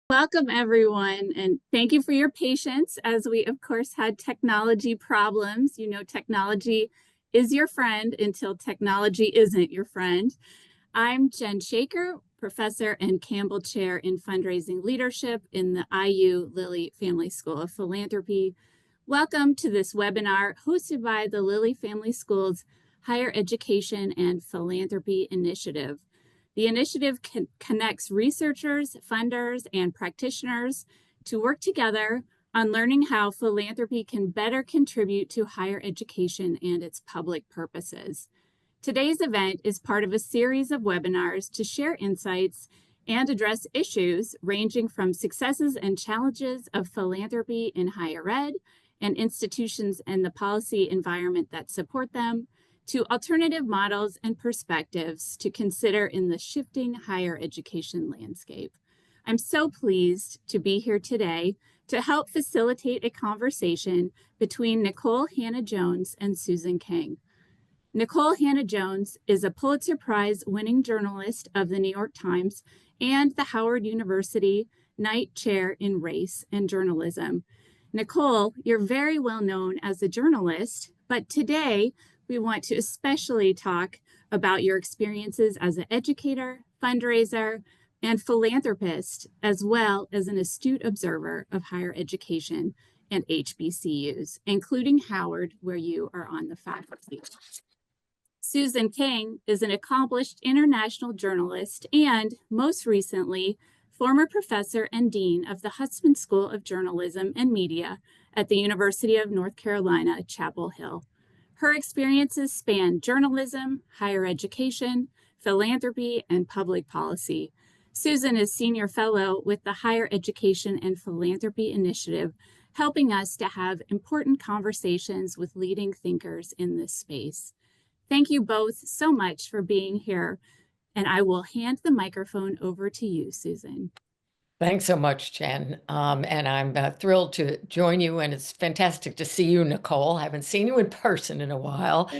Welcome, everyone, and thank you for your patience as we, of course, had technology problems. You know, technology is your friend until technology isn't your friend. I'm Jen Shaker, professor and Campbell Chair in Fundraising Leadership in the IU Lilly Family School of Philanthropy. Welcome to this webinar hosted by the Lilly Family School's Higher Education and Philanthropy Initiative. The initiative connects researchers, funders, and practitioners to work together on learning how philanthropy can better contribute to higher education and its public purposes. Today's event is part of a series of webinars to share insights and address issues ranging from successes and challenges of philanthropy in higher ed and institutions and the policy environment that support them, to alternative models and perspectives to consider in the shifting higher education landscape. I'm so pleased to be here today to help facilitate a conversation between Nikole Hannah-Jones and Susan King. Nikole Hannah-Jones is a Pulitzer Prize winning journalist of the New York Times and the Howard University Knight Chair in Race and Journalism. Nikole, you're very well known as a journalist, but today we want to especially talk about your experiences as an educator, fundraiser, and philanthropist, as well as an astute observer of higher education and HBCUs, including Howard, where you are on the faculty. Susan King is an accomplished international journalist and, most recently, former professor and dean of the Huntsman School of Journalism and Media at the University of North Carolina, Chapel Hill. Her experiences span journalism, higher education, philanthropy, and public policy. Susan is Senior Fellow with the Higher Education and Philanthropy Initiative, helping us to have important conversations with leading thinkers in this space. Thank you both so much for being here, and I will hand the microphone over to you, Susan. Thanks so much, Jen. And I'm thrilled to join you, and it's fantastic to see you, Nikole. I haven't seen you in person in a while.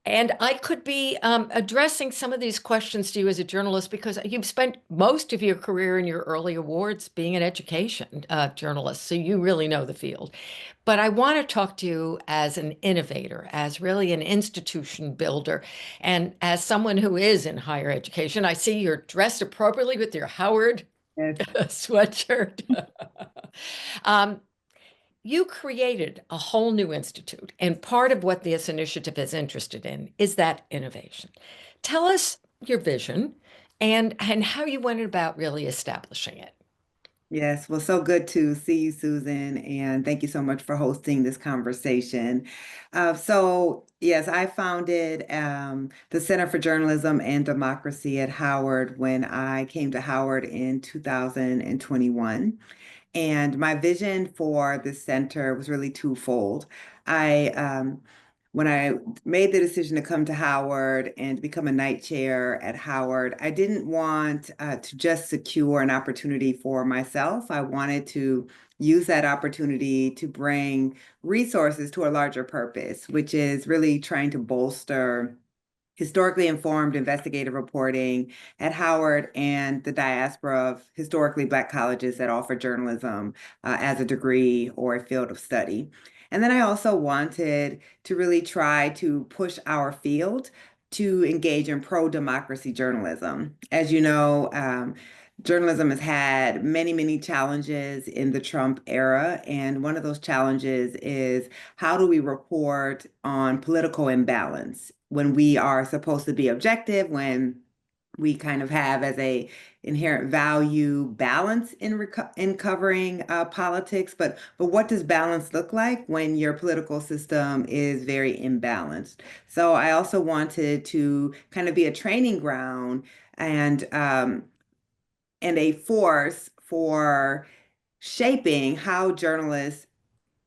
And I could be addressing some of these questions to you as a journalist because you've spent most of your career in your early awards being an education journalist, so you really know the field. But I want to talk to you as an innovator, as really an institution builder, and as someone who is in higher education. I see you're dressed appropriately with your Howard sweatshirt. You created a whole new institute, and part of what this initiative is interested in is that innovation. Tell us your vision and how you went about really establishing it. Yes, well, so good to see you, Susan, and thank you so much for hosting this conversation. Yes, I founded the Center for Journalism and Democracy at Howard when I came to Howard in 2021. And my vision for the center was really twofold. When I made the decision to come to Howard and become a Knight Chair at Howard, I didn't want to just secure an opportunity for myself. I wanted to use that opportunity to bring resources to a larger purpose, which is really trying to bolster historically informed investigative reporting at Howard and the diaspora of historically Black colleges that offer journalism as a degree or a field of study. And then I also wanted to really try to push our field to engage in pro-democracy journalism. As you know, journalism has had many, many challenges in the Trump era. And one of those challenges is how do we report on political imbalance when we are supposed to be objective, when we kind of have as a inherent value balance in covering politics, but what does balance look like when your political system is very imbalanced? So I also wanted to kind of be a training ground and a force for shaping how journalists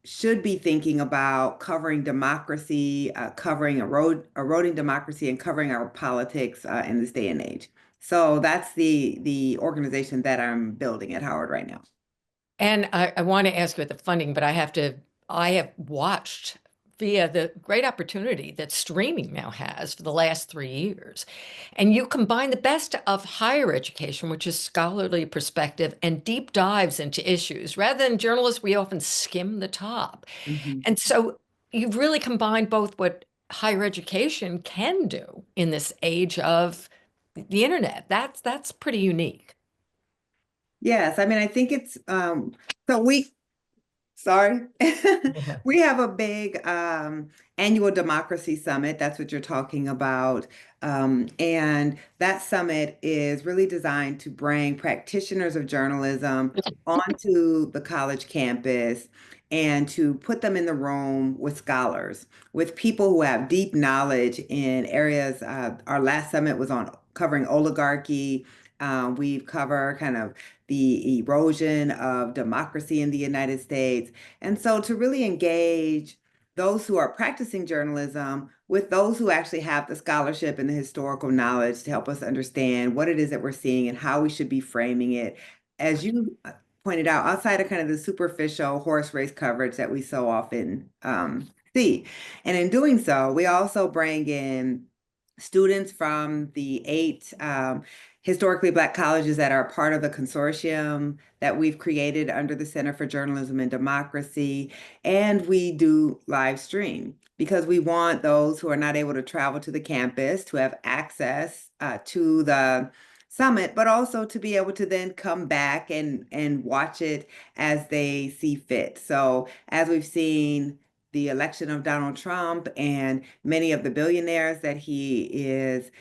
should be thinking about covering democracy, covering eroding democracy, and covering our politics in this day and age. So that's the organization that I'm building at Howard right now. And I want to ask you about the funding, but I have watched via the great opportunity that streaming now has for the last 3 years. And you combine the best of higher education, which is scholarly perspective and deep dives into issues. Rather than journalists, we often skim the top. Mhm. And so you've really combined both what higher education can do in this age of the internet. That's pretty unique. Yes, I mean, I think it's so we sorry. We have a big annual democracy summit. That's what you're talking about. And that summit is really designed to bring practitioners of journalism onto the college campus and to put them in the room with scholars, with people who have deep knowledge in areas. Our last summit was on covering oligarchy. We've covered kind of the erosion of democracy in the United States. And so to really engage those who are practicing journalism with those who actually have the scholarship and the historical knowledge to help us understand what it is that we're seeing and how we should be framing it. As you pointed out, outside of kind of the superficial horse race coverage that we so often see. And in doing so, we also bring in students from the 8 historically Black colleges that are part of the consortium that we've created under the Center for Journalism and Democracy. And we do live stream because we want those who are not able to travel to the campus to have access to the summit, but also to be able to then come back and watch it as they see fit. So as we've seen the election of Donald Trump and many of the billionaires that he is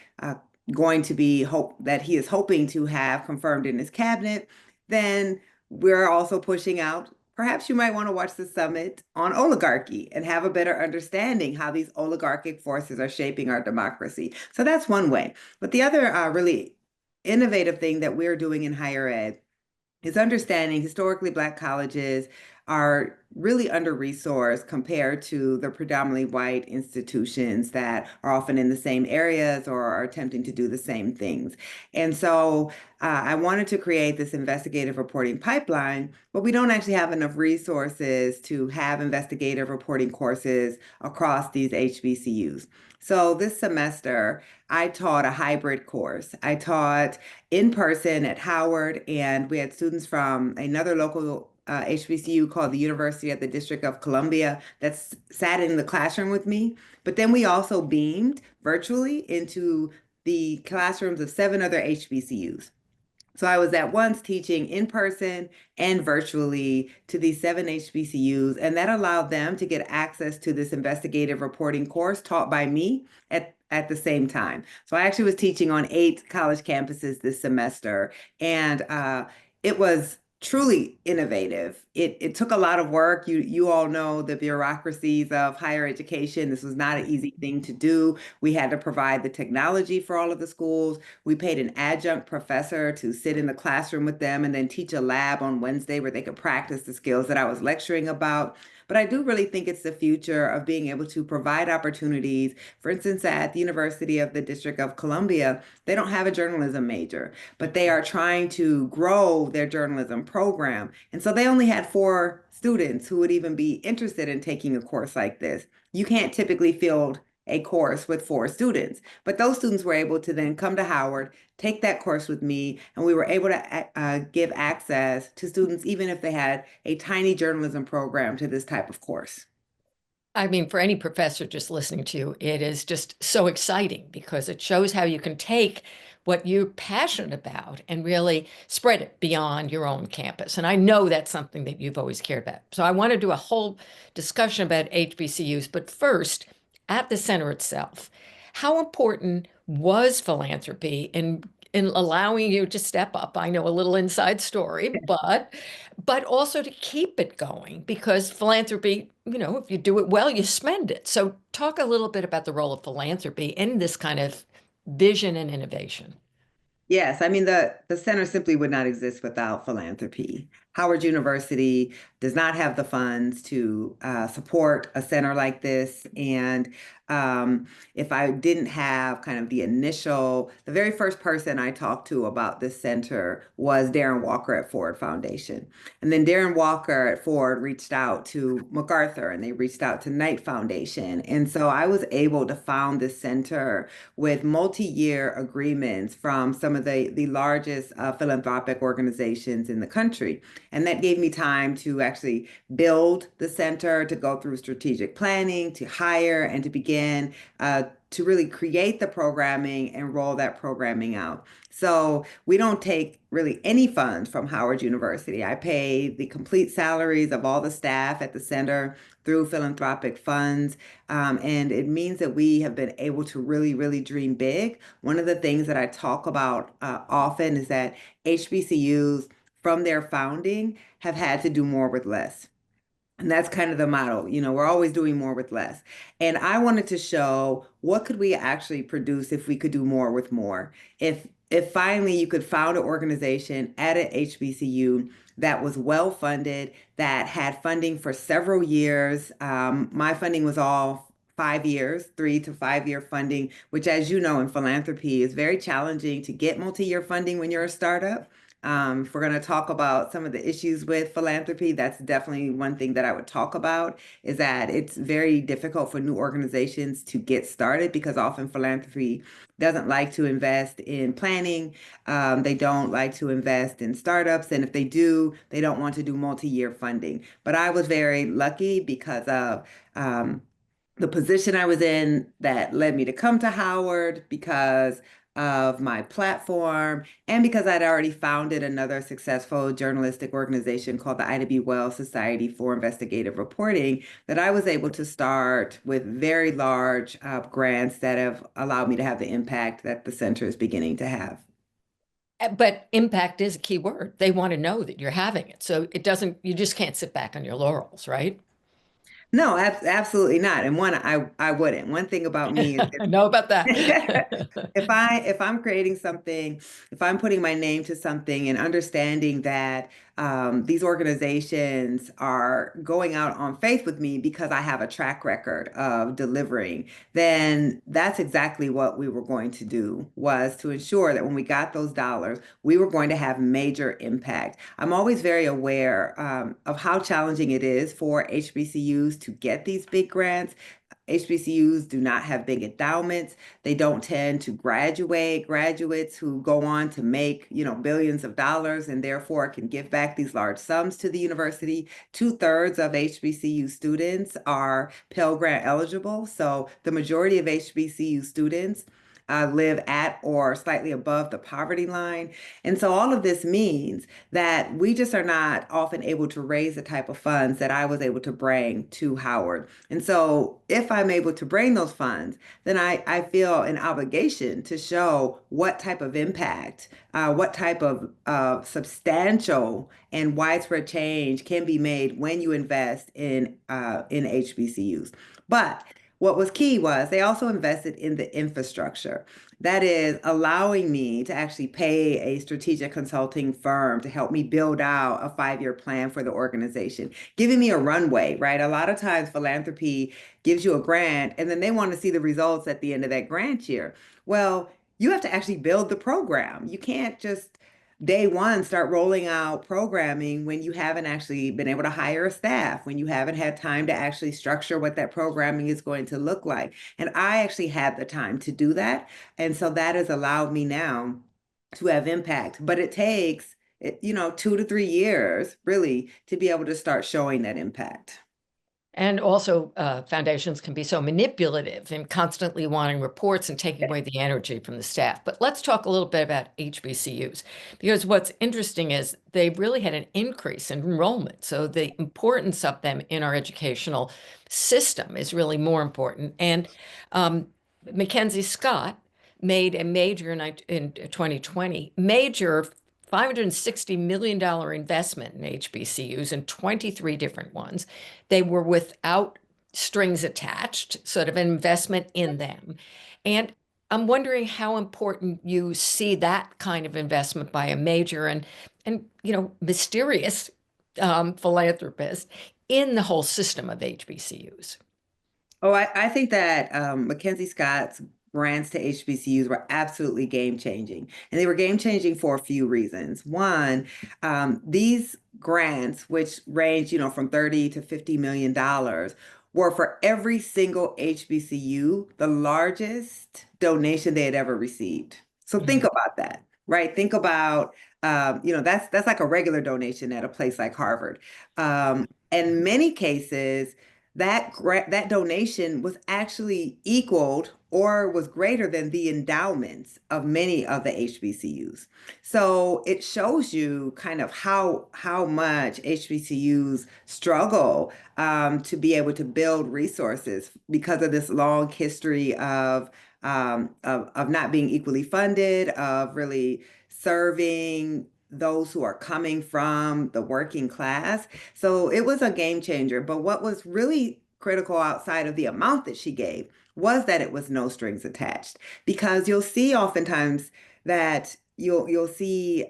going to be that he is hoping to have confirmed in his cabinet, then we're also pushing out. Perhaps you might want to watch the summit on oligarchy and have a better understanding how these oligarchic forces are shaping our democracy. So that's one way. But the other really innovative thing that we're doing in higher ed is understanding historically Black colleges are really under-resourced compared to the predominantly white institutions that are often in the same areas or are attempting to do the same things. And so I wanted to create this investigative reporting pipeline, but we don't actually have enough resources to have investigative reporting courses across these HBCUs. So this semester, I taught a hybrid course. I taught in person at Howard, and we had students from another local HBCU called the University of the District of Columbia that sat in the classroom with me. But then we also beamed virtually into the classrooms of 7 other HBCUs. So I was at once teaching in person and virtually to these 7 HBCUs, and that allowed them to get access to this investigative reporting course taught by me at the same time. So I actually was teaching on 8 college campuses this semester, and it was truly innovative. It took a lot of work. You all know the bureaucracies of higher education. This was not an easy thing to do. We had to provide the technology for all of the schools. We paid an adjunct professor to sit in the classroom with them and then teach a lab on Wednesday where they could practice the skills that I was lecturing about. But I do really think it's the future of being able to provide opportunities. For instance, at the University of the District of Columbia, they don't have a journalism major, but they are trying to grow their journalism program. And so they only had 4 students who would even be interested in taking a course like this. You can't typically field a course with 4 students, but those students were able to then come to Howard, take that course with me, and we were able to give access to students even if they had a tiny journalism program to this type of course. I mean, for any professor just listening to you, it is just so exciting because it shows how you can take what you're passionate about and really spread it beyond your own campus. And I know that's something that you've always cared about. So I want to do a whole discussion about HBCUs, but first, at the center itself, how important was philanthropy in allowing you to step up? I know a little inside story, but also to keep it going because philanthropy, if you do it well, you spend it. So talk a little bit about the role of philanthropy in this kind of vision and innovation. Yes, I mean the center simply would not exist without philanthropy. Howard University does not have the funds to support a center like this. And if I didn't have kind of the very first person I talked to about this center was Darren Walker at Ford Foundation. And then Darren Walker at Ford reached out to MacArthur and they reached out to Knight Foundation. And so I was able to found this center with multi-year agreements from some of the largest philanthropic organizations in the country. And that gave me time to actually build the center, to go through strategic planning, to hire, and to begin to really create the programming and roll that programming out. So we don't take really any funds from Howard University. I pay the complete salaries of all the staff at the center through philanthropic funds. And it means that we have been able to really, really dream big. One of the things that I talk about often is that HBCUs from their founding have had to do more with less. And that's kind of the motto. We're always doing more with less. And I wanted to show what could we actually produce if we could do more with more. If finally you could found an organization at an HBCU that was well funded, that had funding for several years. My funding was all 5 years, 3 to 5 year funding, which, as you know, in philanthropy is very challenging to get multi-year funding when you're a startup. If we're going to talk about some of the issues with philanthropy, that's definitely one thing that I would talk about, is that it's very difficult for new organizations to get started because often philanthropy doesn't like to invest in planning. They don't like to invest in startups. And if they do, they don't want to do multi-year funding. But I was very lucky because of the position I was in that led me to come to Howard, because of my platform, and because I'd already founded another successful journalistic organization called the Ida B. Wells Society for Investigative Reporting, that I was able to start with very large grants that have allowed me to have the impact that the center is beginning to have. But impact is a key word. They want to know that you're having it. So you just can't sit back on your laurels, right? No, absolutely not. And I wouldn't. One thing about me is I know about that. if I'm creating something, if I'm putting my name to something and understanding that these organizations are going out on faith with me because I have a track record of delivering, then that's exactly what we were going to do, was to ensure that when we got those dollars, we were going to have major impact. I'm always very aware of how challenging it is for HBCUs to get these big grants. HBCUs do not have big endowments. They don't tend to graduate graduates who go on to make, billions of dollars and therefore can give back these large sums to the university. 2/3 of HBCU students are Pell Grant eligible. So the majority of HBCU students live at or slightly above the poverty line. And so all of this means that we just are not often able to raise the type of funds that I was able to bring to Howard. And so if I'm able to bring those funds, then I feel an obligation to show what type of impact, what type of substantial and widespread change can be made when you invest in HBCUs. But what was key was they also invested in the infrastructure. That is allowing me to actually pay a strategic consulting firm to help me build out a 5 year plan for the organization, giving me a runway, right? A lot of times philanthropy gives you a grant and then they want to see the results at the end of that grant year. Well, you have to actually build the program. You can't just day one start rolling out programming when you haven't actually been able to hire a staff, when you haven't had time to actually structure what that programming is going to look like. And I actually had the time to do that. And so that has allowed me now to have impact. But it takes, 2 to 3 years really to be able to start showing that impact. And also, foundations can be so manipulative and constantly wanting reports and taking away the energy from the staff. But let's talk a little bit about HBCUs, because what's interesting is they really had an increase in enrollment. So the importance of them in our educational system is really more important. And Mackenzie Scott made a major in 2020, major $560 million investment in HBCUs and 23 different ones. They were without strings attached, sort of an investment in them. And I'm wondering how important you see that kind of investment by a major and mysterious philanthropist in the whole system of HBCUs. Oh, I think that Mackenzie Scott's grants to HBCUs were absolutely game changing. And they were game changing for a few reasons. One, these grants, which range, from 30 to $50 million, were for every single HBCU, the largest donation they had ever received. So think about that, right? Think about, that's like a regular donation at a place like Harvard. In many cases, that donation was actually equaled or was greater than the endowments of many of the HBCUs. So it shows you kind of how much HBCUs struggle to be able to build resources because of this long history of not being equally funded, of really serving those who are coming from the working class. So it was a game changer. But what was really critical outside of the amount that she gave was that it was no strings attached. Because you'll see oftentimes that you'll see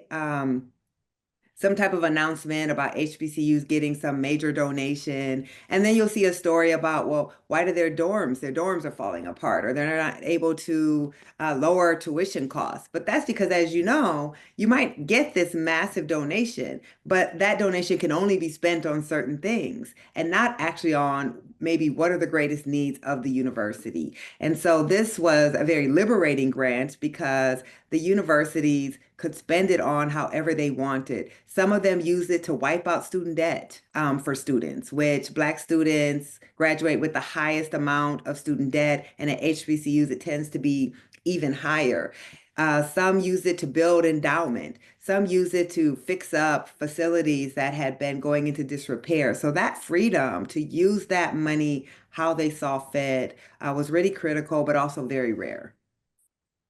some type of announcement about HBCUs getting some major donation. And then you'll see a story about, well, why do their dorms are falling apart, or they're not able to lower tuition costs. But that's because, as you know, you might get this massive donation, but that donation can only be spent on certain things and not actually on maybe what are the greatest needs of the university. And so this was a very liberating grant because the universities could spend it on however they wanted. Some of them used it to wipe out student debt for students, which Black students graduate with the highest amount of student debt, and at HBCUs it tends to be even higher. Some use it to build endowment. Some use it to fix up facilities that had been going into disrepair. So that freedom to use that money how they saw fit was really critical, but also very rare.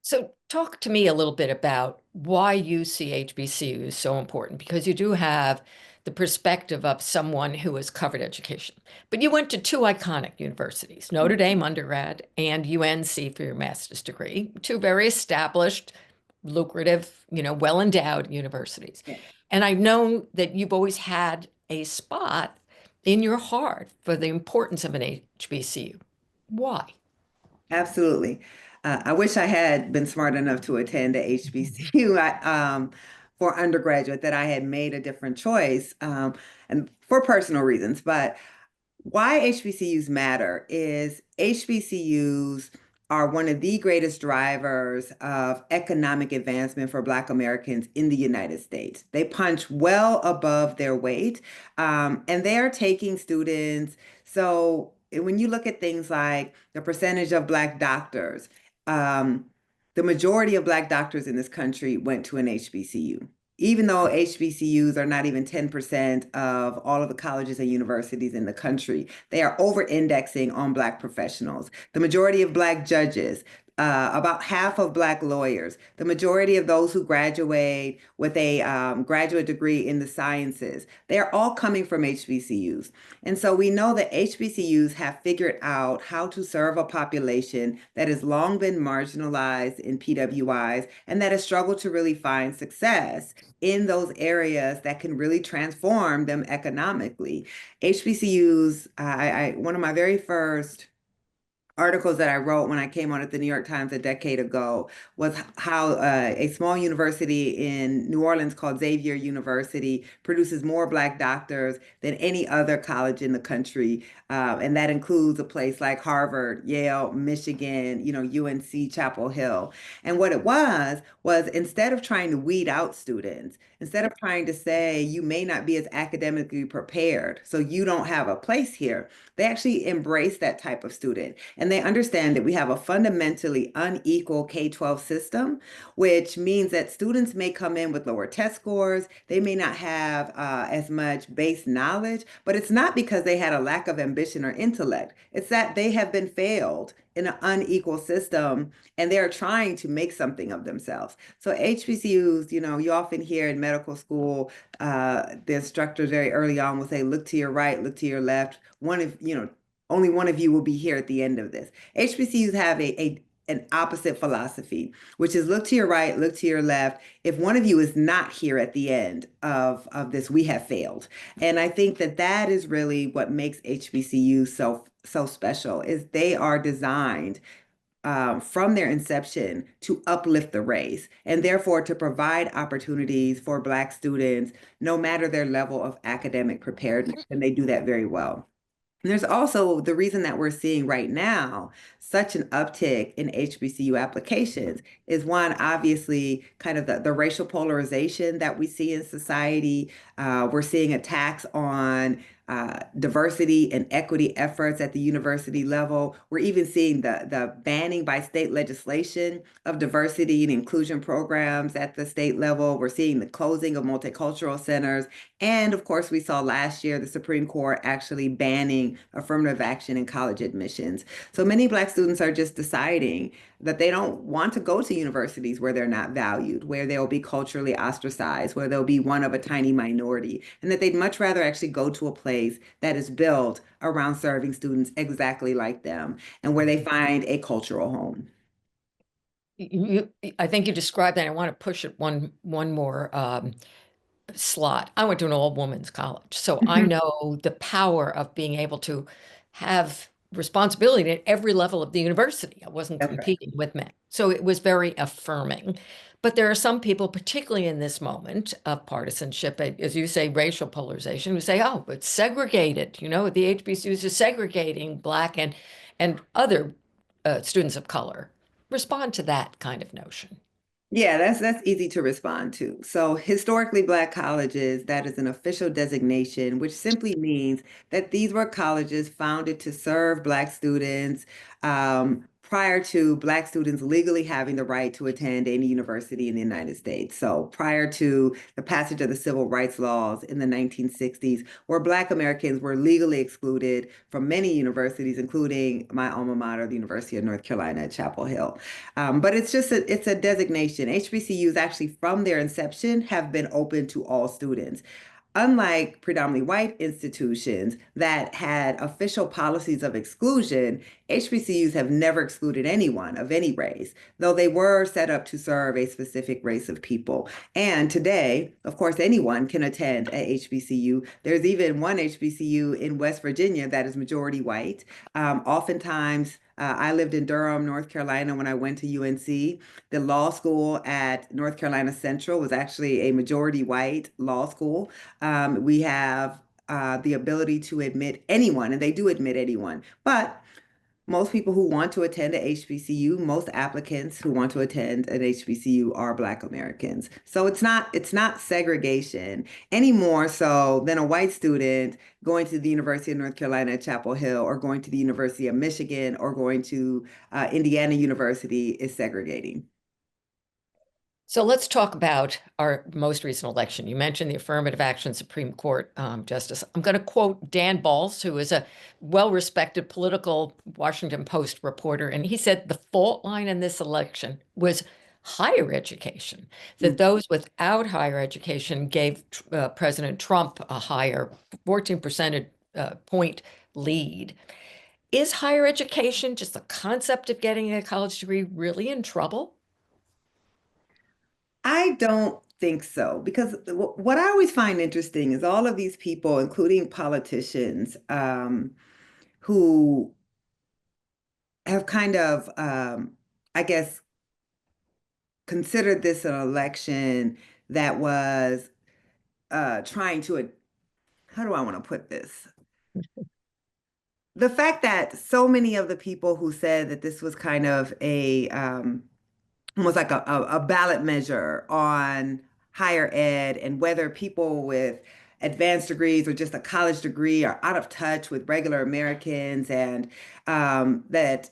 So talk to me a little bit about why you see HBCU is so important, because you do have the perspective of someone who has covered education. But you went to two iconic universities, Notre Dame undergrad and UNC for your master's degree, two very established, lucrative, well-endowed universities. Yeah. And I know that you've always had a spot in your heart for the importance of an HBCU. Why? Absolutely. I wish I had been smart enough to attend a HBCU for undergraduate, that I had made a different choice, and for personal reasons. But why HBCUs matter is HBCUs are one of the greatest drivers of economic advancement for Black Americans in the United States. They punch well above their weight, and they are taking students. So when you look at things like the percentage of Black doctors, um, the majority of Black doctors in this country went to an HBCU. Even though HBCUs are not even 10% of all of the colleges and universities in the country, they are over-indexing on Black professionals. The majority of Black judges, about half of Black lawyers, the majority of those who graduate with a graduate degree in the sciences, they are all coming from HBCUs. And so we know that HBCUs have figured out how to serve a population that has long been marginalized in PWIs and that has struggled to really find success in those areas that can really transform them economically. HBCUs, one of my very first articles that I wrote when I came on at the New York Times a decade ago was how a small university in New Orleans called Xavier University produces more Black doctors than any other college in the country. And that includes a place like Harvard, Yale, Michigan, UNC, Chapel Hill. And what it was instead of trying to weed out students, instead of trying to say you may not be as academically prepared, so you don't have a place here, they actually embrace that type of student. And they understand that we have a fundamentally unequal K-12 system, which means that students may come in with lower test scores. They may not have as much base knowledge, but it's not because they had a lack of ambition or intellect. It's that they have been failed in an unequal system and they're trying to make something of themselves. So HBCUs, you often hear in medical school, the instructors very early on will say, look to your right, look to your left. Only one of you will be here at the end of this. HBCUs have an opposite philosophy, which is look to your right, look to your left. If one of you is not here at the end of this, we have failed. And I think that that is really what makes HBCU so special, is they are designed from their inception to uplift the race and therefore to provide opportunities for Black students, no matter their level of academic preparedness. And they do that very well. And there's also the reason that we're seeing right now such an uptick in HBCU applications is one, obviously, kind of the racial polarization that we see in society. We're seeing attacks on diversity and equity efforts at the university level. We're even seeing the banning by state legislation of diversity and inclusion programs at the state level. We're seeing the closing of multicultural centers. And of course, we saw last year the Supreme Court actually banning affirmative action in college admissions. So many Black students are just deciding that they don't want to go to universities where they're not valued, where they'll be culturally ostracized, where they'll be one of a tiny minority, and that they'd much rather actually go to a place that is built around serving students exactly like them and where they find a cultural home. I think you described that. I want to push it one more slot. I went to an all-women's college, so I know the power of being able to have responsibility at every level of the university. I wasn't That's right. competing with men, so it was very affirming. But there are some people, particularly in this moment of partisanship, as you say, racial polarization, who say, "Oh, it's segregated." You know, the HBCUs are segregating Black and other students of color. Respond to that kind of notion. Yeah, that's easy to respond to. So historically Black colleges, that is an official designation, which simply means that these were colleges founded to serve Black students prior to Black students legally having the right to attend any university in the United States. So prior to the passage of the civil rights laws in the 1960s, where Black Americans were legally excluded from many universities, including my alma mater, the University of North Carolina at Chapel Hill. But it's a designation. HBCUs actually from their inception have been open to all students. Unlike predominantly white institutions that had official policies of exclusion, HBCUs have never excluded anyone of any race, though they were set up to serve a specific race of people. And today, of course, anyone can attend a HBCU. There's even one HBCU in West Virginia that is majority white. Oftentimes, I lived in Durham, North Carolina when I went to UNC. The law school at North Carolina Central was actually a majority white law school. We have the ability to admit anyone, and they do admit anyone. But most people who want to attend a HBCU, most applicants who want to attend an HBCU are Black Americans. So it's not segregation any more so than a white student going to the University of North Carolina at Chapel Hill or going to the University of Michigan or going to Indiana University is segregating. So let's talk about our most recent election. You mentioned the affirmative action Supreme Court justice. I'm going to quote Dan Balls, who is a well-respected political Washington Post reporter, and he said the fault line in this election was higher education, that those without higher education gave President Trump a higher 14 percentage point lead. Is higher education, just the concept of getting a college degree, really in trouble? I don't think so, because what I always find interesting is all of these people, including politicians, who have kind of, I guess, considered this an election that was trying to, how do I want to put this? The fact that so many of the people who said that this was kind of a almost like a ballot measure on higher ed and whether people with advanced degrees or just a college degree are out of touch with regular Americans and that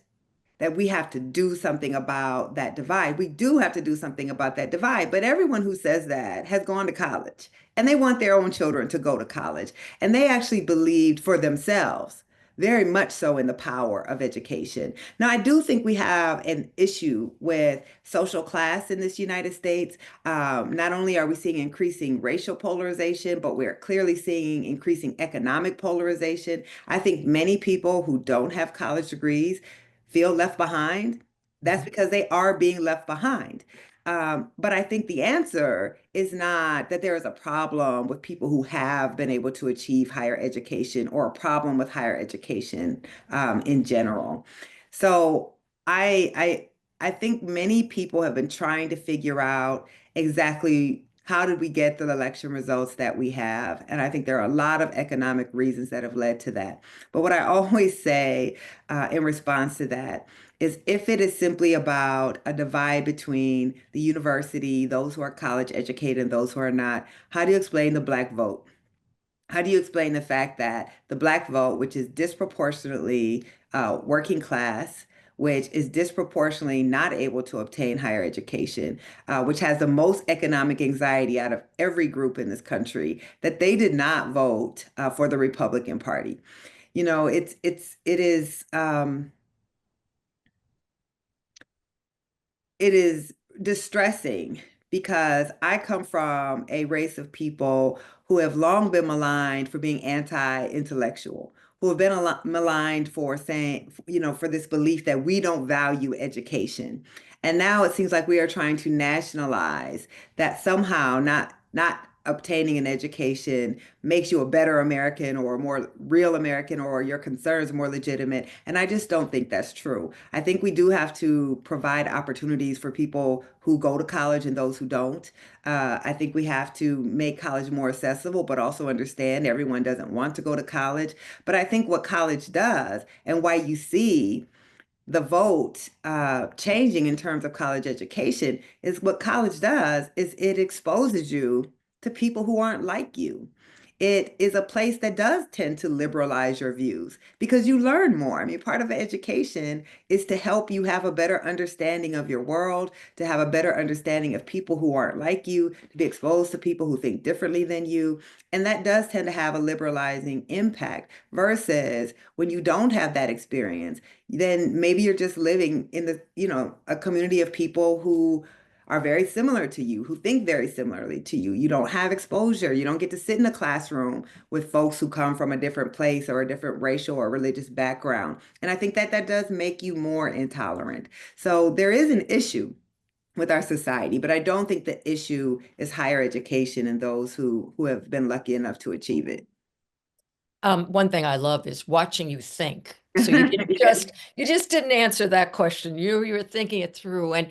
we have to do something about that divide. We do have to do something about that divide, but everyone who says that has gone to college and they want their own children to go to college. And they actually believed for themselves, very much so, in the power of education. Now, I do think we have an issue with social class in this United States. Not only are we seeing increasing racial polarization, but we're clearly seeing increasing economic polarization. I think many people who don't have college degrees feel left behind. That's because they are being left behind. But I think the answer is not that there is a problem with people who have been able to achieve higher education or a problem with higher education in general. So I, I I think many people have been trying to figure out exactly how did we get the election results that we have, and I think there are a lot of economic reasons that have led to that. But what I always say in response to that is if it is simply about a divide between the university, those who are college educated and those who are not, how do you explain the Black vote? How do you explain the fact that the Black vote, which is disproportionately working class, which is disproportionately not able to obtain higher education, which has the most economic anxiety out of every group in this country, that they did not vote for the Republican Party? You know, it is distressing because I come from a race of people who have long been maligned for being anti-intellectual, who have been maligned for saying, for this belief that we don't value education. And now it seems like we are trying to nationalize that somehow not obtaining an education makes you a better American or a more real American or your concerns more legitimate. And I just don't think that's true. I think we do have to provide opportunities for people who go to college and those who don't. I think we have to make college more accessible, but also understand everyone doesn't want to go to college. But I think what college does and why you see the vote changing in terms of college education is what college does is it exposes you to people who aren't like you. It is a place that does tend to liberalize your views because you learn more. I mean, part of education is to help you have a better understanding of your world, to have a better understanding of people who aren't like you, to be exposed to people who think differently than you. And that does tend to have a liberalizing impact versus when you don't have that experience, then maybe you're just living in a community of people who are very similar to you, who think very similarly to you. You don't have exposure. You don't get to sit in a classroom with folks who come from a different place or a different racial or religious background. And I think that that does make you more intolerant. So there is an issue with our society, but I don't think the issue is higher education and those who have been lucky enough to achieve it. One thing I love is watching you think. So you just didn't answer that question. You were thinking it through. And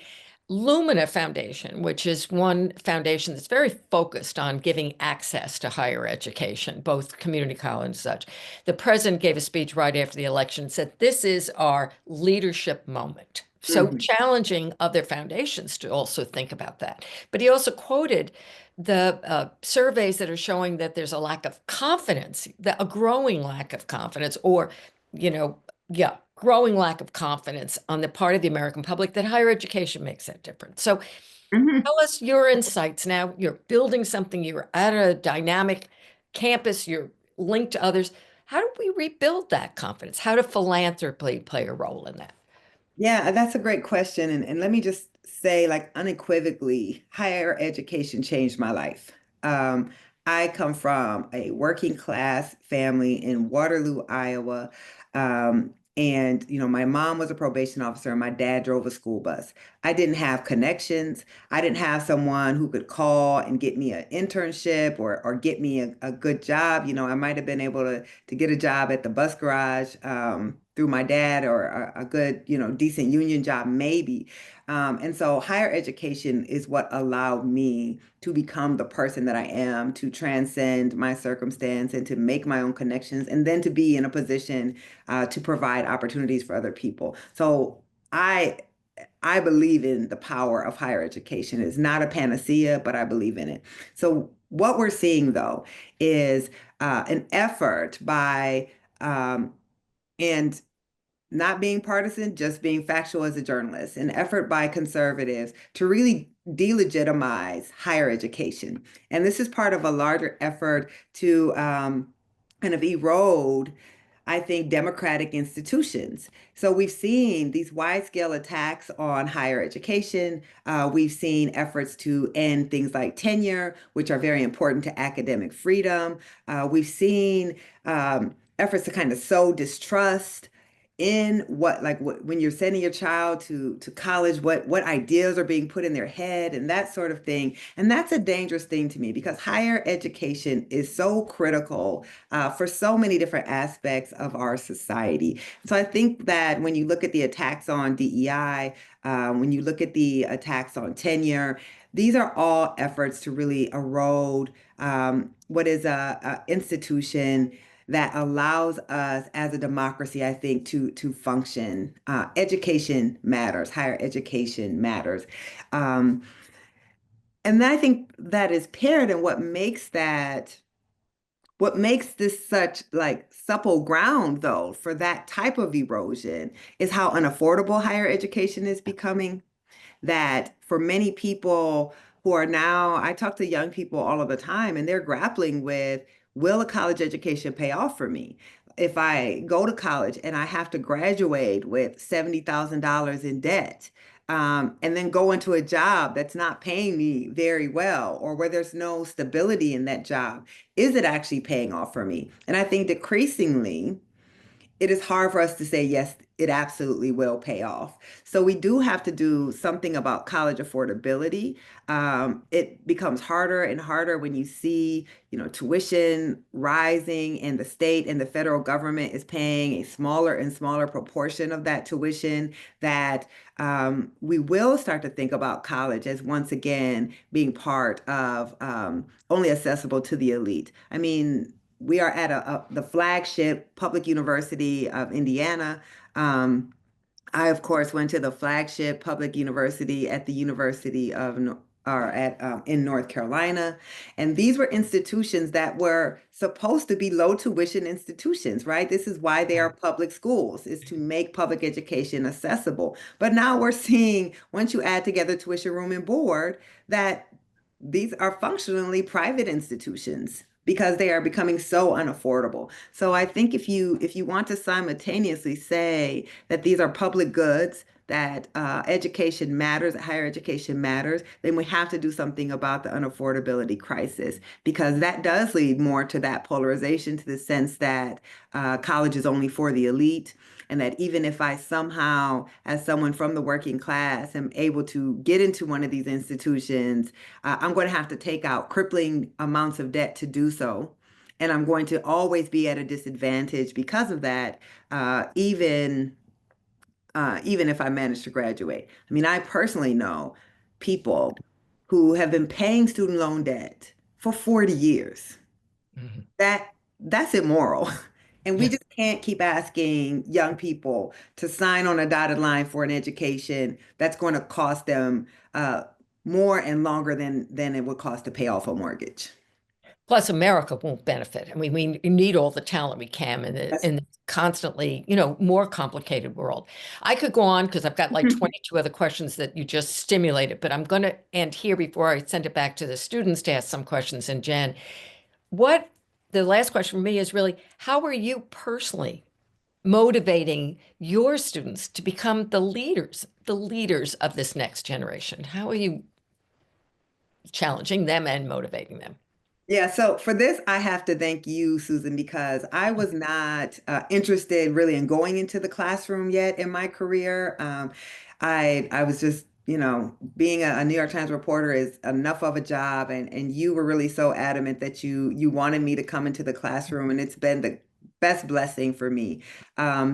Lumina Foundation, which is one foundation that's very focused on giving access to higher education, both community college and such. The president gave a speech right after the election and said, "This is our leadership moment." So Mhm. challenging other foundations to also think about that. But he also quoted the surveys that are showing that there's a lack of confidence, a growing lack of confidence, or, you know, yeah, growing lack of confidence on the part of the American public that higher education makes that difference. So Mhm. tell us your insights now. You're building something, you're at a dynamic campus, you're linked to others. How do we rebuild that confidence? How do philanthropy play a role in that? Yeah, that's a great question. And let me just say, like, unequivocally, higher education changed my life. Um, I come from a working class family in Waterloo, Iowa. My mom was a probation officer and my dad drove a school bus. I didn't have connections. I didn't have someone who could call and get me an internship or get me a good job. I might have been able to get a job at the bus garage through my dad or a good, decent union job, maybe. And so higher education is what allowed me to become the person that I am, to transcend my circumstance and to make my own connections, and then to be in a position to provide opportunities for other people. So I I believe in the power of higher education. It's not a panacea, but I believe in it. So what we're seeing though is an effort by and not being partisan, just being factual as a journalist, an effort by conservatives to really delegitimize higher education. And this is part of a larger effort to kind of erode, I think, democratic institutions. So we've seen these wide scale attacks on higher education. We've seen efforts to end things like tenure, which are very important to academic freedom. We've seen efforts to kind of sow distrust in when you're sending your child to college, what ideas are being put in their head and that sort of thing. And that's a dangerous thing to me because higher education is so critical for so many different aspects of our society. So I think that when you look at the attacks on DEI, when you look at the attacks on tenure, these are all efforts to really erode what is a institution that allows us as a democracy, I think, to function. Education matters, higher education matters. Um, and I think that is paired in what makes this such like supple ground though for that type of erosion is how unaffordable higher education is becoming, that for many people who are now, I talk to young people all of the time, and they're grappling with, will a college education pay off for me? If I go to college and I have to graduate with $70,000 in debt, and then go into a job that's not paying me very well, or where there's no stability in that job, is it actually paying off for me? And I think decreasingly, it is hard for us to say, yes, it absolutely will pay off. So we do have to do something about college affordability. It becomes harder and harder when you see, tuition rising and the state and the federal government is paying a smaller and smaller proportion of that tuition, that we will start to think about college as once again being part of only accessible to the elite. I mean, we are at the flagship public university of Indiana. I, of course, went to the flagship public university at the University of, or at in North Carolina, and these were institutions that were supposed to be low tuition institutions, right? This is why they are public schools, is to make public education accessible. But now we're seeing, once you add together tuition, room, and board, that these are functionally private institutions because they are becoming so unaffordable. So I think if you want to simultaneously say that these are public goods, that education matters, that higher education matters, then we have to do something about the unaffordability crisis, because that does lead more to that polarization, to the sense that college is only for the elite. And that even if I somehow, as someone from the working class, am able to get into one of these institutions, I'm going to have to take out crippling amounts of debt to do so. And I'm going to always be at a disadvantage because of that, even if I manage to graduate. I mean, I personally know people who have been paying student loan debt for 40 years. Mhm. That's immoral. And we Yeah. just can't keep asking young people to sign on a dotted line for an education that's going to cost them more and longer than it would cost to pay off a mortgage. Plus, America won't benefit. I mean, we need all the talent we can That's in the constantly, more complicated world. I could go on because I've got like 22 other questions that you just stimulated, but I'm going to end here before I send it back to the students to ask some questions. And Jen, the last question for me is really, how are you personally motivating your students to become the leaders of this next generation? How are you challenging them and motivating them? Yeah, so for this, I have to thank you, Susan, because I was not interested really in going into the classroom yet in my career. I was just, being a New York Times reporter is enough of a job, and you were really so adamant that you wanted me to come into the classroom, and it's been the best blessing for me,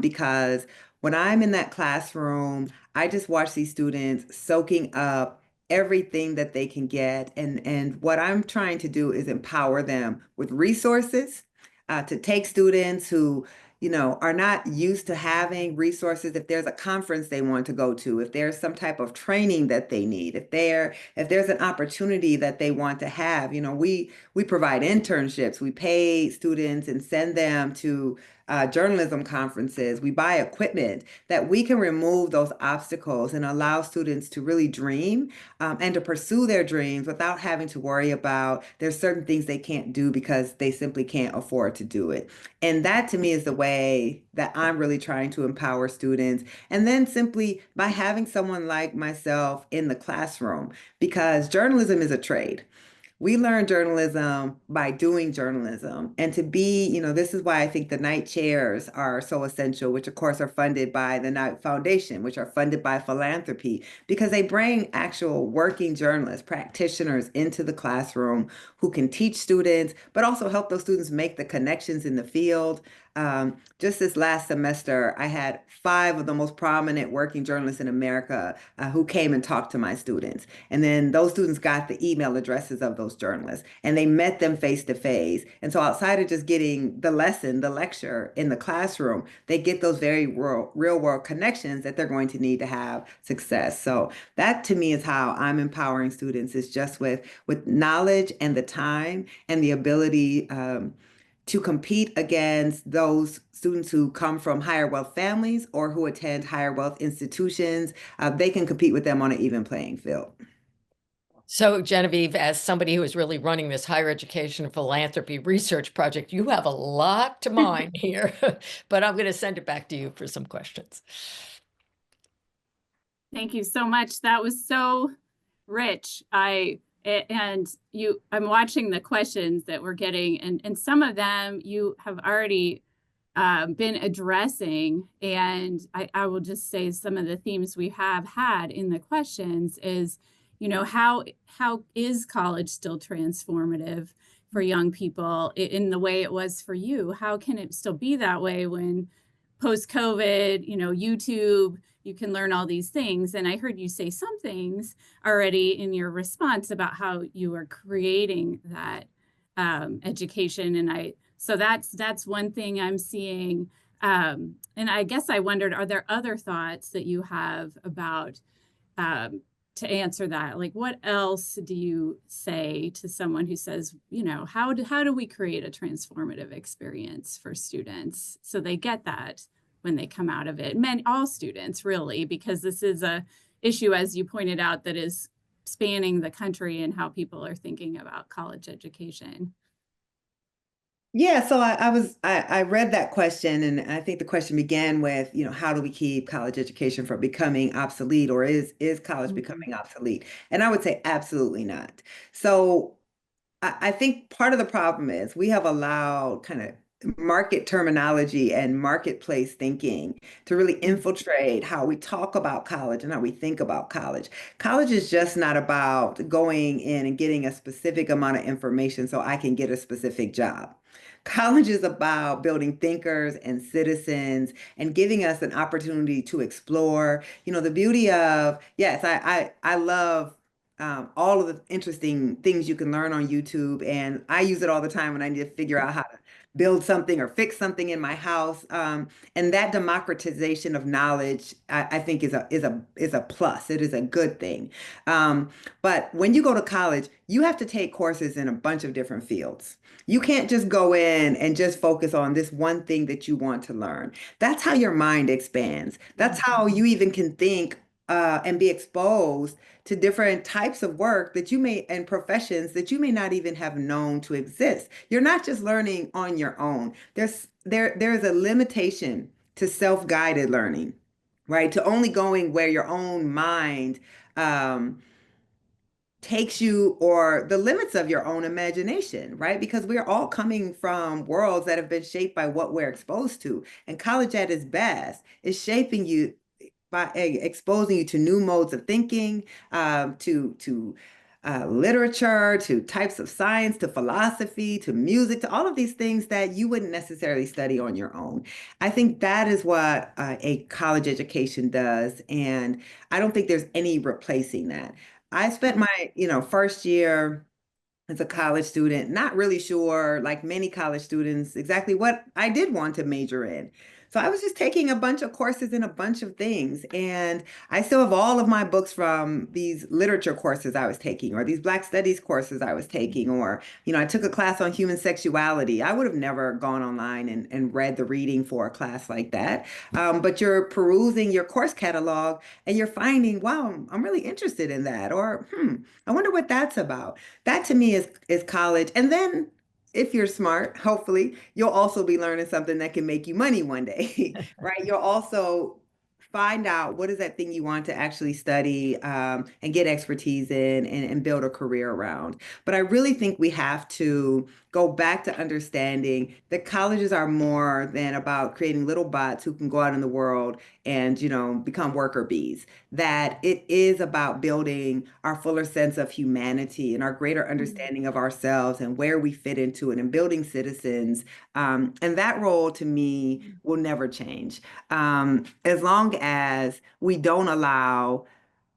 because when I'm in that classroom, I just watch these students soaking up everything that they can get. And what I'm trying to do is empower them with resources, to take students who, are not used to having resources. If there's a conference they want to go to, if there's some type of training that they need, if there's an opportunity that they want to have, we provide internships, we pay students and send them to journalism conferences, we buy equipment, that we can remove those obstacles and allow students to really dream, and to pursue their dreams without having to worry about there's certain things they can't do because they simply can't afford to do it. And that to me is the way that I'm really trying to empower students. And then simply by having someone like myself in the classroom, because journalism is a trade. We learn journalism by doing journalism. And to be, this is why I think the Knight chairs are so essential, which of course are funded by the Knight Foundation, which are funded by philanthropy, because they bring actual working journalists, practitioners into the classroom who can teach students, but also help those students make the connections in the field. Just this last semester, I had 5 of the most prominent working journalists in America who came and talked to my students. And then those students got the email addresses of those journalists and they met them face to face. And so outside of just getting the lesson, the lecture in the classroom, they get those very real world connections that they're going to need to have success. So that to me is how I'm empowering students, is just with knowledge and the time and the ability to compete against those students who come from higher wealth families or who attend higher wealth institutions. They can compete with them on an even playing field. So, Genevieve, as somebody who is really running this higher education philanthropy research project, you have a lot to mine here, but I'm going to send it back to you for some questions. Thank you so much. That was so rich. I'm watching the questions that we're getting, and some of them you have already been addressing. And I will just say some of the themes we have had in the questions is, how is college still transformative for young people in the way it was for you? How can it still be that way when post-COVID, YouTube, you can learn all these things. And I heard you say some things already in your response about how you are creating that education. And so that's one thing I'm seeing. And I guess I wondered, are there other thoughts that you have about to answer that? Like, what else do you say to someone who says, how do we create a transformative experience for students so they get that when they come out of it? All students, really, because this is a issue, as you pointed out, that is spanning the country and how people are thinking about college education. Yeah, so I read that question, and I think the question began with, how do we keep college education from becoming obsolete, or is college becoming obsolete? And I would say absolutely not. So I think part of the problem is we have allowed kind of market terminology and marketplace thinking to really infiltrate how we talk about college and how we think about college. College is just not about going in and getting a specific amount of information so I can get a specific job. College is about building thinkers and citizens and giving us an opportunity to explore. The beauty of, yes, I love all of the interesting things you can learn on YouTube. And I use it all the time when I need to figure out how to build something or fix something in my house. And that democratization of knowledge, I think is a plus. It is a good thing. But when you go to college, you have to take courses in a bunch of different fields. You can't just go in and just focus on this one thing that you want to learn. That's how your mind expands. That's how you even can think and be exposed to different types of work that you may and professions that you may not even have known to exist. You're not just learning on your own. There is a limitation to self-guided learning, right? To only going where your own mind takes you, or the limits of your own imagination, right? Because we're all coming from worlds that have been shaped by what we're exposed to. And college at its best is shaping you by exposing you to new modes of thinking, to literature, to types of science, to philosophy, to music, to all of these things that you wouldn't necessarily study on your own. I think that is what a college education does, and I don't think there's any replacing that. I spent my, first year as a college student, not really sure, like many college students, exactly what I did want to major in. So I was just taking a bunch of courses in a bunch of things. And I still have all of my books from these literature courses I was taking, or these Black Studies courses I was taking, or, I took a class on human sexuality. I would have never gone online and read the reading for a class like that. But you're perusing your course catalog and you're finding, wow, I'm really interested in that. Or, I wonder what that's about. That to me is college. And then if you're smart, hopefully you'll also be learning something that can make you money one day, right? You'll also find out what is that thing you want to actually study and get expertise in and build a career around. But I really think we have to go back to understanding that colleges are more than about creating little bots who can go out in the world and, you know, become worker bees. That it is about building our fuller sense of humanity and our greater understanding of ourselves and where we fit into it and building citizens. And that role to me will never change. As long as we don't allow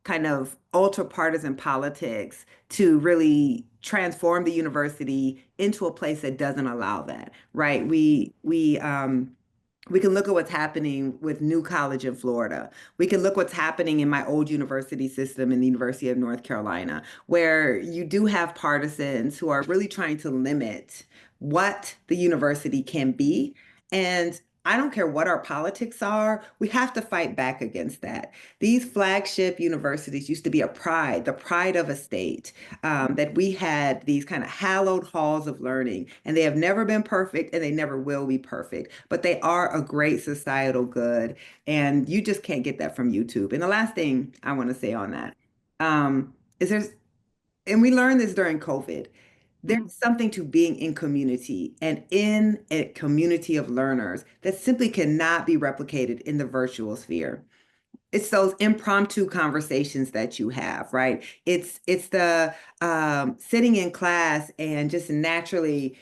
kind of ultra partisan politics to really transform the university into a place that doesn't allow that, right? We can look at what's happening with New College in Florida. We can look what's happening in my old university system in the University of North Carolina, where you do have partisans who are really trying to limit what the university can be. And I don't care what our politics are, we have to fight back against that. These flagship universities used to be a pride, the pride of a state, that we had these kind of hallowed halls of learning, and they have never been perfect and they never will be perfect, but they are a great societal good. And you just can't get that from YouTube. And the last thing I want to say on that is and we learned this during COVID, there's something to being in community and in a community of learners that simply cannot be replicated in the virtual sphere. It's those impromptu conversations that you have, right? It's the sitting in class and just naturally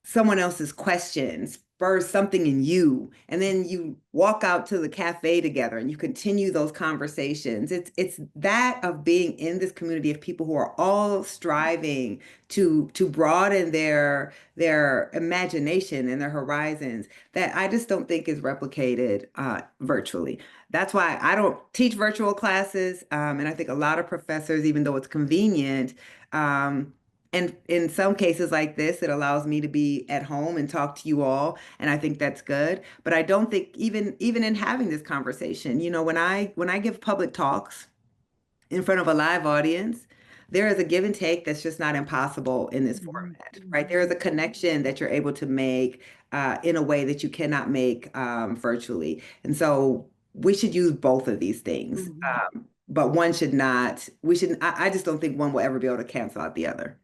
someone else's questions spurs something in you, and then you walk out to the cafe together and you continue those conversations. It's that of being in this community of people who are all striving to broaden their imagination and their horizons that I just don't think is replicated virtually. That's why I don't teach virtual classes, and I think a lot of professors, even though it's convenient, and in some cases like this, it allows me to be at home and talk to you all, and I think that's good. But I don't think even in having this conversation, you know, when I give public talks in front of a live audience, there is a give and take that's just not impossible in this format, right? There is a connection that you're able to make in a way that you cannot make virtually. And so we should use both of these things. But one should not, I just don't think one will ever be able to cancel out the other.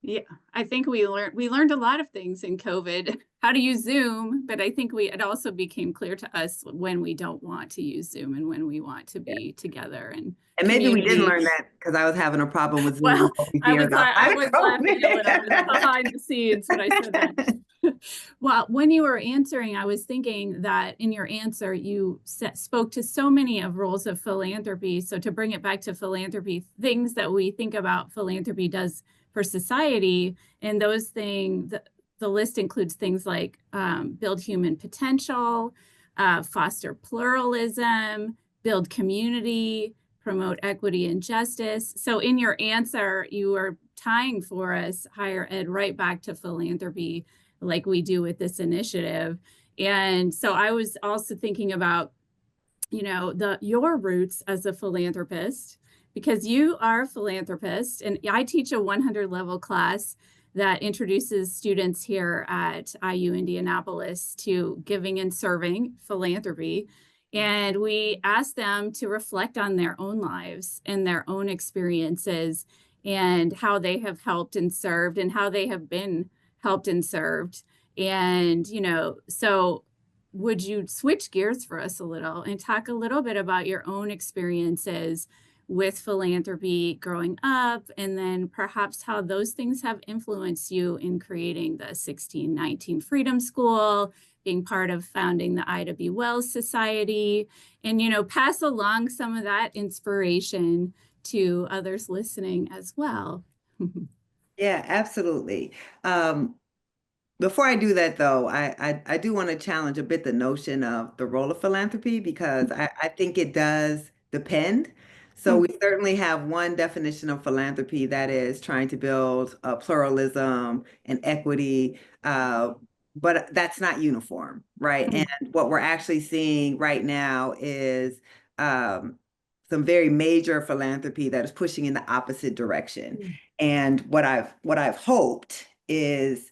Yeah, I think we learned a lot of things in COVID, how to use Zoom, but I think it also became clear to us when we don't want to use Zoom and when we want to be together and maybe we didn't community. learn that because I was having a problem with Zoom. Well, I was outside of laughing a COVID. little bit behind the scenes when I said that. Well, when you were answering, I was thinking that in your answer, you spoke to so many of roles of philanthropy. So to bring it back to philanthropy, things that we think about philanthropy does for society, and those things, the list includes things like build human potential, foster pluralism, build community, promote equity and justice. So in your answer, you are tying for us higher ed right back to philanthropy, like we do with this initiative. And so I was also thinking about, you know, your roots as a philanthropist, because you are a philanthropist, and I teach a 100 level class that introduces students here at IU Indianapolis to giving and serving philanthropy. And we ask them to reflect on their own lives and their own experiences and how they have helped and served and how they have been helped and served. And, you know, so would you switch gears for us a little and talk a little bit about your own experiences with philanthropy growing up, and then perhaps how those things have influenced you in creating the 1619 Freedom School, being part of founding the Ida B. Wells Society, and, you know, pass along some of that inspiration to others listening as well. Yeah, absolutely. Before I do that, though, I do want to challenge a bit the notion of the role of philanthropy, because I think it does depend. So we certainly have one definition of philanthropy that is trying to build pluralism and equity, but that's not uniform, right? And what we're actually seeing right now is some very major philanthropy that is pushing in the opposite direction. And what I've hoped is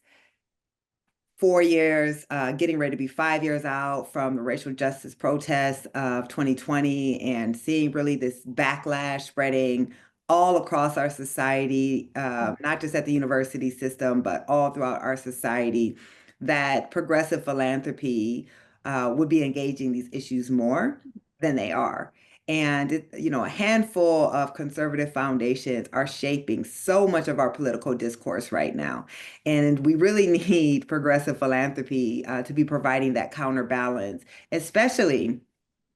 4 years, getting ready to be 5 years out from the racial justice protests of 2020 and seeing really this backlash spreading all across our society, not just at the university system, but all throughout our society, that progressive philanthropy would be engaging these issues more than they are. And a handful of conservative foundations are shaping so much of our political discourse right now. And we really need progressive philanthropy to be providing that counterbalance, especially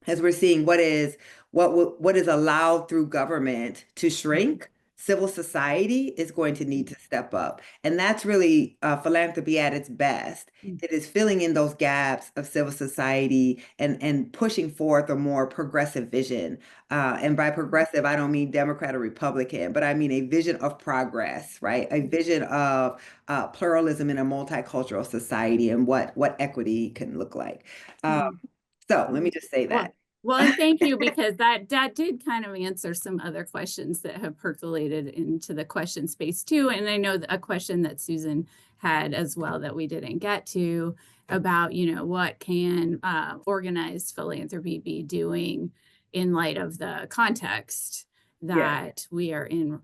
as we're seeing what is allowed through government to shrink. Civil society is going to need to step up. And that's really philanthropy at its best. It is filling in those gaps of civil society and pushing forth a more progressive vision. And by progressive, I don't mean Democrat or Republican, but I mean a vision of progress, right? A vision of pluralism in a multicultural society and what equity can look like. So let me just say Well, that. well, and thank you, because that did kind of answer some other questions that have percolated into the question space too. And I know a question that Susan had as well that we didn't get to about, what can organized philanthropy be doing in light of the context that we are in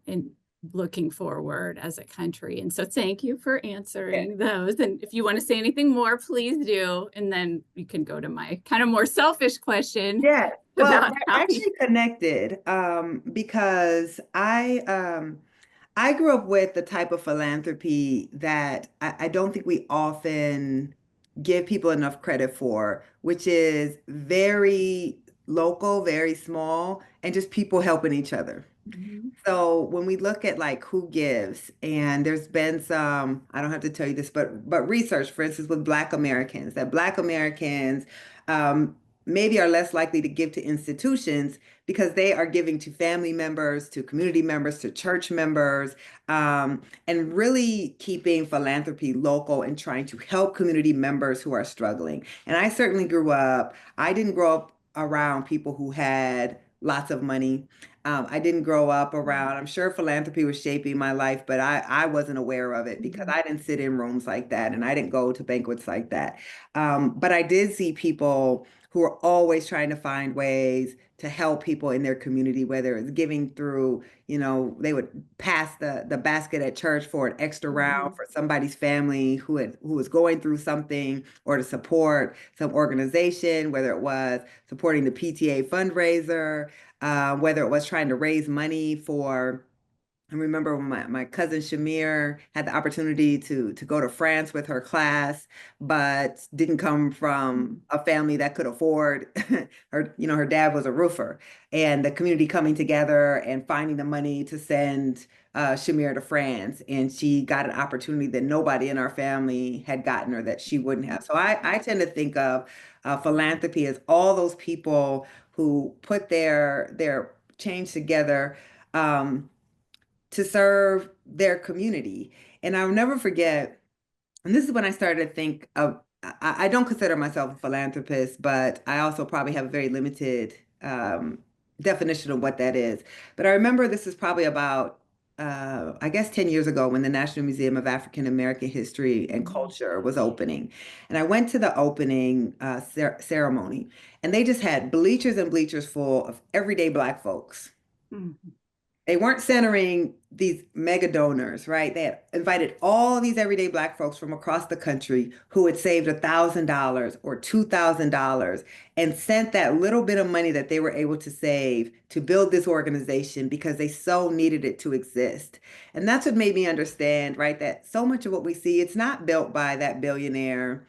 looking forward as a country. And so thank you for answering those. And if you want to say anything more, please do. And then you can go to my kind of more selfish question. Yeah. Well, about they're how actually connected because I grew up with the type of philanthropy that I don't think we often give people enough credit for, which is very local, very small, and just people helping each other. Mhm. So when we look at like who gives, and there's been some, I don't have to tell you this, but research, for instance, with Black Americans, that Black Americans um, maybe are less likely to give to institutions because they are giving to family members, to community members, to church members, and really keeping philanthropy local and trying to help community members who are struggling. And I certainly I didn't grow up around people who had lots of money. I didn't grow up around, I'm sure philanthropy was shaping my life, but I wasn't aware of it because I didn't sit in rooms like that and I didn't go to banquets like that. But I did see people who are always trying to find ways to help people in their community, whether it's giving through, they would pass the basket at church for an extra round for somebody's family who was going through something, or to support some organization, whether it was supporting the PTA fundraiser, whether it was trying to raise money for. I remember when my cousin Shamir had the opportunity to go to France with her class, but didn't come from a family that could afford her dad was a roofer, and the community coming together and finding the money to send Shamir to France. And she got an opportunity that nobody in our family had gotten, or that she wouldn't have. So I tend to think of philanthropy as all those people who put their change together. To serve their community. And I'll never forget, and this is when I started to think of, I don't consider myself a philanthropist, but I also probably have a very limited definition of what that is. But I remember this is probably about, I guess, 10 years ago when the National Museum of African American History and Culture was opening. And I went to the opening ceremony, and they just had bleachers and bleachers full of everyday Black folks. They weren't centering these mega donors, right? They had invited all these everyday Black folks from across the country who had saved $1,000 or $2,000 and sent that little bit of money that they were able to save to build this organization because they so needed it to exist. And that's what made me understand, right, that so much of what we see, it's not built by that billionaire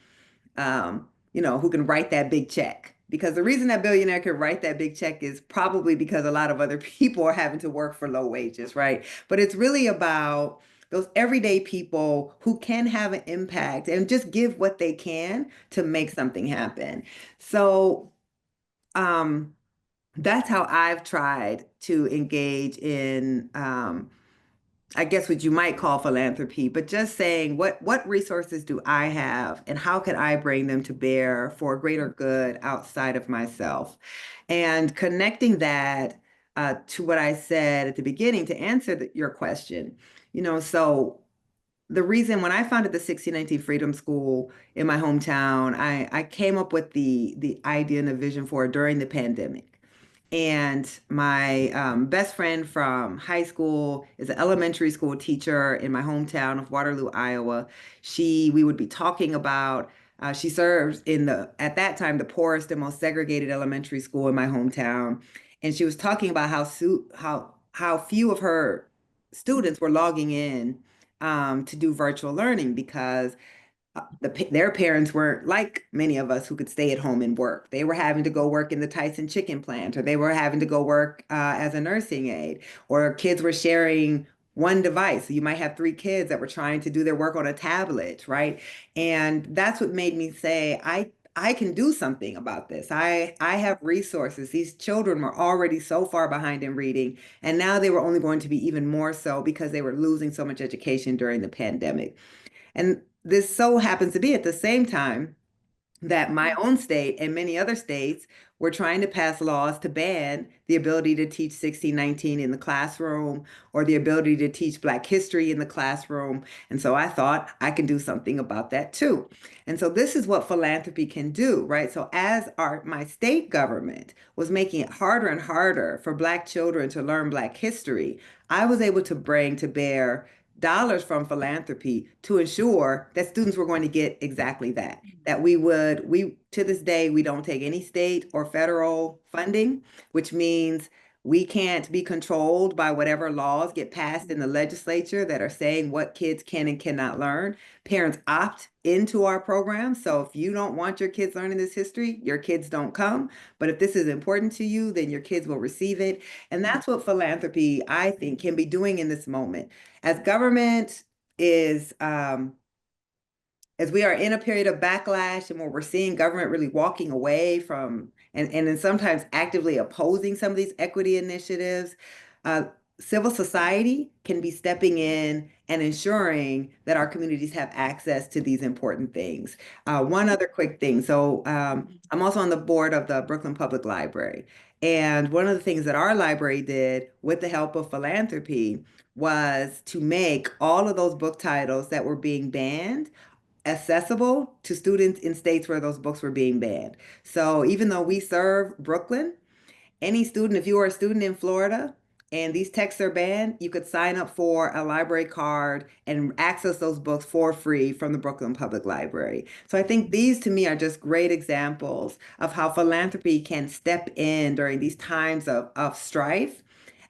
who can write that big check. Because the reason that billionaire can write that big check is probably because a lot of other people are having to work for low wages, right? But it's really about those everyday people who can have an impact and just give what they can to make something happen. So that's how I've tried to engage in I guess what you might call philanthropy, but just saying what resources do I have and how can I bring them to bear for a greater good outside of myself? And connecting that to what I said at the beginning to answer your question, so the reason when I founded the 1619 Freedom School in my hometown, I came up with the idea and the vision for it during the pandemic. And my best friend from high school is an elementary school teacher in my hometown of Waterloo, Iowa. We would be talking about, she serves in at that time, the poorest and most segregated elementary school in my hometown. And she was talking about how few of her students were logging in to do virtual learning because their parents weren't like many of us who could stay at home and work. They were having to go work in the Tyson chicken plant, or they were having to go work as a nursing aide, or kids were sharing one device. So you might have three kids that were trying to do their work on a tablet, right? And that's what made me say, I can do something about this. I have resources. These children were already so far behind in reading, and now they were only going to be even more so because they were losing so much education during the pandemic. And this so happens to be at the same time that my own state and many other states were trying to pass laws to ban the ability to teach 1619 in the classroom or the ability to teach Black history in the classroom. And so I thought I can do something about that too. And so this is what philanthropy can do, right? So as my state government was making it harder and harder for Black children to learn Black history, I was able to bring to bear dollars from philanthropy to ensure that students were going to get exactly that. That we to this day, we don't take any state or federal funding, which means we can't be controlled by whatever laws get passed in the legislature that are saying what kids can and cannot learn. Parents opt into our program. So if you don't want your kids learning this history, your kids don't come. But if this is important to you, then your kids will receive it. And that's what philanthropy, I think, can be doing in this moment. As government is as we are in a period of backlash and where we're seeing government really walking away from and then sometimes actively opposing some of these equity initiatives, uh, civil society can be stepping in and ensuring that our communities have access to these important things. One other quick thing. So I'm also on the board of the Brooklyn Public Library. And one of the things that our library did with the help of philanthropy was to make all of those book titles that were being banned accessible to students in states where those books were being banned. So even though we serve Brooklyn, any student, if you are a student in Florida and these texts are banned, you could sign up for a library card and access those books for free from the Brooklyn Public Library. So I think these to me are just great examples of how philanthropy can step in during these times of strife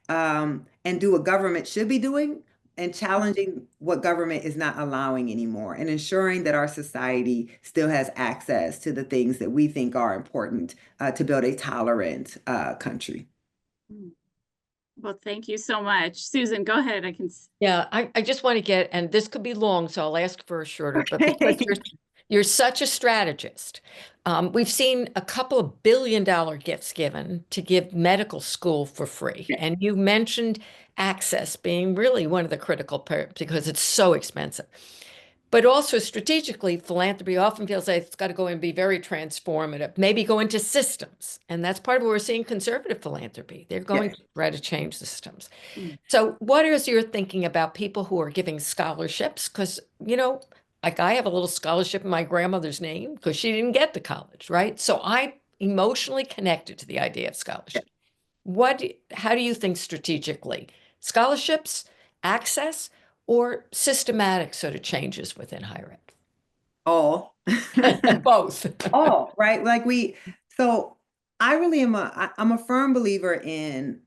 and do what government should be doing and challenging what government is not allowing anymore and ensuring that our society still has access to the things that we think are important to build a tolerant country. Well, thank you so much. Susan, go ahead. Yeah, I just want to get, and this could be long, so I'll ask for a shorter, but because you're such a strategist. We've seen a couple of billion-dollar gifts given to give medical school for free. And you mentioned access being really one of the critical parts because it's so expensive. But also strategically, philanthropy often feels like it's got to go and be very transformative, maybe go into systems. And that's part of what we're seeing conservative philanthropy. They're going to try to change systems. So what is your thinking about people who are giving scholarships? Because, like I have a little scholarship in my grandmother's name because she didn't get to college, right? So I emotionally connected to the idea of scholarship. How do you think strategically? Scholarships, access, or systematic sort of changes within higher All. ed? Both. All, right? So I really I'm a firm believer in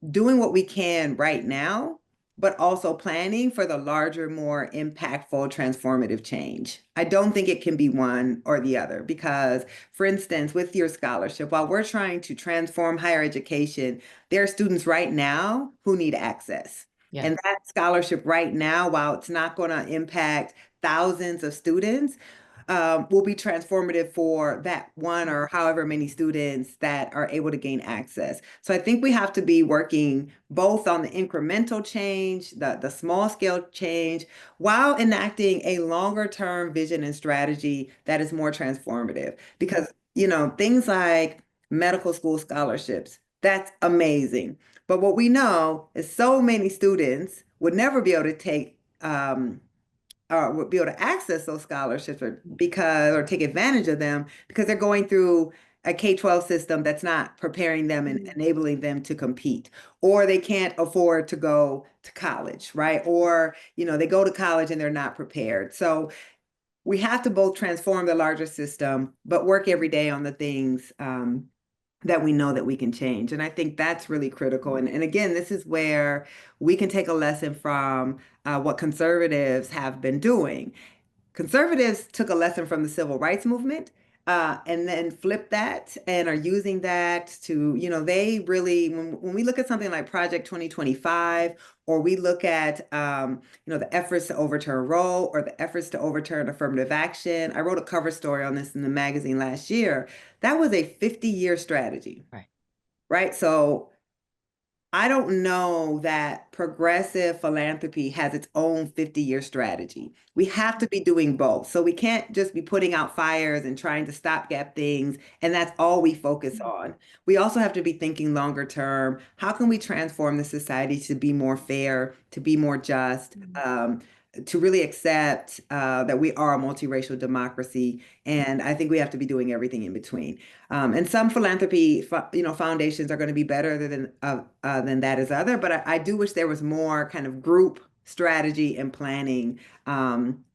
doing what we can right now, but also planning for the larger, more impactful, transformative change. I don't think it can be one or the other because, for instance, with your scholarship, while we're trying to transform higher education, there are students right now who need access. Yeah. And that scholarship right now, while it's not going to impact thousands of students, will be transformative for that one or however many students that are able to gain access. So I think we have to be working both on the incremental change, the small scale change, while enacting a longer term vision and strategy that is more transformative. Because, things like medical school scholarships, that's amazing. But what we know is so many students would never be able to take would be able to access those scholarships or take advantage of them because they're going through a K-12 system that's not preparing them and enabling them to compete, or they can't afford to go to college, right? Or, they go to college and they're not prepared. So we have to both transform the larger system, but work every day on the things that we know that we can change. And I think that's really critical. And again, this is where we can take a lesson from what conservatives have been doing. Conservatives took a lesson from the civil rights movement and then flipped that and are using that to, they really, when we look at something like Project 2025, or we look at, the efforts to overturn Roe or the efforts to overturn affirmative action. I wrote a cover story on this in the magazine last year. That was a 50-year strategy, right? So I don't know that progressive philanthropy has its own 50-year strategy. We have to be doing both. So we can't just be putting out fires and trying to stopgap things, and that's all we focus on. We also have to be thinking longer term. How can we transform the society to be more fair, to be more just, to really accept that we are a multiracial democracy? And I think we have to be doing everything in between. And some philanthropy, foundations are going to be better than that as other. But I do wish there was more kind of group strategy and planning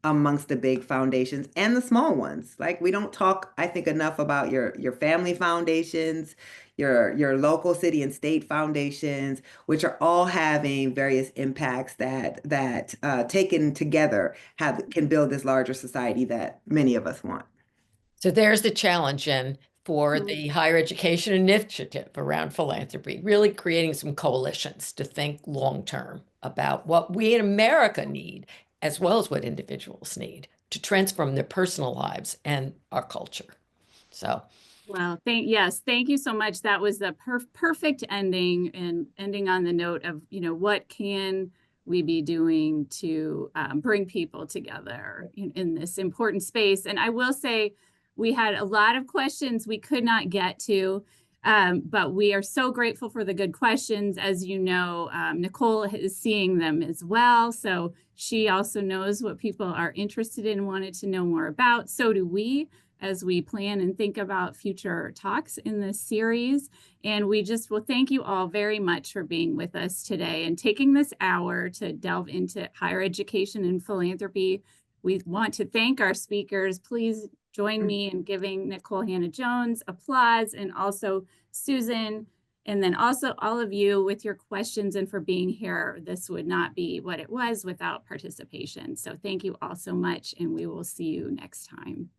amongst the big foundations and the small ones. Like, we don't talk, I think, enough about your family foundations, your local city and state foundations, which are all having various impacts that taken together can build this larger society that many of us want. So there's the challenge, Jen, for the Higher Education Initiative around philanthropy, really creating some coalitions to think long-term about what we in America need, as well as what individuals need to transform their personal lives and our culture. So, well, thank you so much. That was the perfect ending, and ending on the note of, what can we be doing to bring people together in this important space. And I will say, we had a lot of questions we could not get to, but we are so grateful for the good questions. As you know, Nikole is seeing them as well. So she also knows what people are interested in and wanted to know more about. So do we, as we plan and think about future talks in this series. And we just will thank you all very much for being with us today and taking this hour to delve into higher education and philanthropy. We want to thank our speakers. Please join me in giving Nikole Hannah-Jones applause, and also Susan, and then also all of you with your questions and for being here. This would not be what it was without participation. So thank you all so much, and we will see you next time.